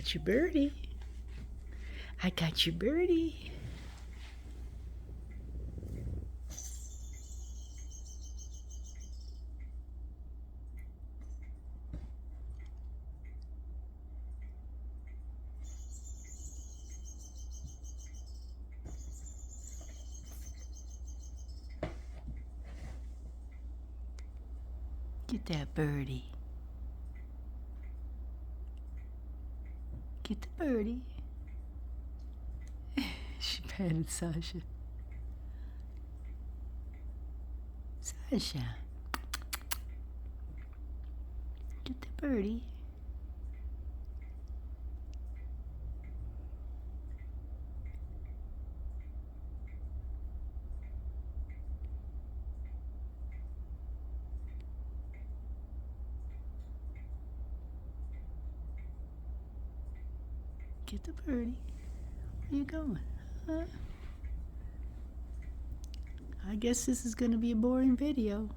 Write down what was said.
got your birdie. I got your birdie. Get that birdie. Get the birdie. She patted Sasha. Sasha. Get the birdie. Get the birdie. Where you going? Huh? I guess this is going to be a boring video.